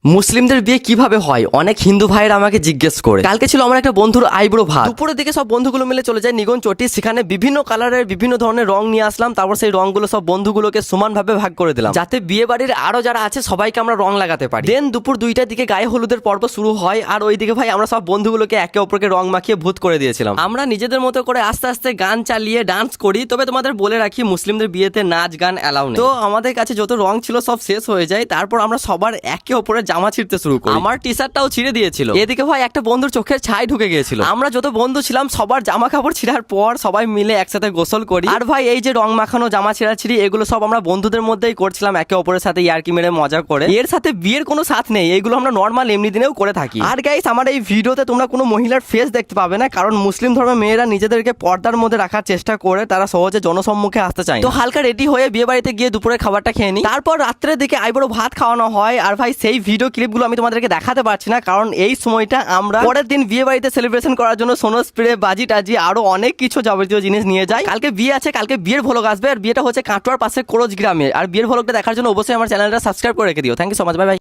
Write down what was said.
মুসলিমদের বিয়ে কিভাবে হয় অনেক হিন্দু ভাইয়েরা আমাকে জিজ্ঞেস করে। কালকে ছিল আমার একটা বন্ধুর আইব্রো ভাত। দুপুরের দিকে সব বন্ধুগুলো মিলে চলে যায় নিগন চটি, সেখানে বিভিন্ন কালারের বিভিন্ন ধরনের রং নিয়ে আসলাম। তারপর সেই রংগুলো সব বন্ধুগুলোকে সমানভাবে ভাগ করে দিলাম, যাতে বিয়ে বাড়ির আরো যারা আছে সবাইকে আমরা রং লাগাতে পারি। দেন দুপুর 2টার দিকে গায়ে হলুদের পর্ব শুরু হয়, আর ওইদিকে ভাই আমরা সব বন্ধুগুলোকে একে অপরকে রং মাখিয়ে ভূত করে দিয়েছিলাম। আমরা নিজেদের মতো করে আস্তে আস্তে গান চালিয়ে ডান্স করি। তবে তোমাদের বলে রাখি, মুসলিমদের বিয়েতে নাচ গান অ্যালাউ নেই। তো আমাদের কাছে যত রং ছিল সব শেষ হয়ে যায়। তারপর আমরা সবার একে অপরের জামা ছিঁড়তে শুরু করি। আমার টি শার্টটাও ছিঁড়ে দিয়েছিল। এদিকে ভাই একটা বন্ধুর চোখের ছাই ঢুকে গিয়েছিল। আমরা যত বন্ধু ছিলাম সবার জামা কাপড় ছিঁড়ার পর সবাই মিলে একসাথে গোসল করি। আর ভাই এই যে রং মাখানো জামা ছিঁড়াছিঁড়ি এগুলো সব আমরা বন্ধুদের মধ্যেই করছিলাম, একে অপরের সাথে ইয়ার্কি মেরে মজা করে। এর সাথে বিয়ের কোনো সাথ নেই, এগুলো আমরা নর্মাল এমনি দিনেও করে থাকি। আর গাইস, আমার এই ভিডিওতে তোমরা কোনো মহিলার ফেস দেখতে পাবে না, কারণ মুসলিম ধর্মের মেয়েরা নিজেদেরকে পর্দার মধ্যে রাখার চেষ্টা করে, তারা সহজে জনসম্মুখে আসতে চায়। তো হালকা রেডি হয়ে বিয়ে বাড়িতে গিয়ে দুপুরের খাবারটা খেয়ে নিই। তারপর রাত্রের দিকে আইবুড়ো ভাত খাওয়ানো হয়। আর ভাই সেই ভিডিও ক্লিপগুলো আমি তোমাদেরকে দেখাতে পারছি না, কারণ এই সময়টা আমরা পরের দিন বিয়ে বাড়িতে সেলিব্রেশন করার জন্য সোনো স্প্রে, বাজি টাজি আরো অনেক কিছু যাবতীয় জিনিস নিয়ে যাই। কালকে বিয়ে আছে, কালকে বিয়ের ভ্লগ আসবে। আর বিয়েটা হচ্ছে কাটোয়ার পাশে কোরজ গ্রামে। আর বিয়ের ভ্লগটা দেখার জন্য অবশ্যই আমার চ্যানেলটা সাবস্ক্রাইব করে রেখে দিও। Thank you so much, bye by.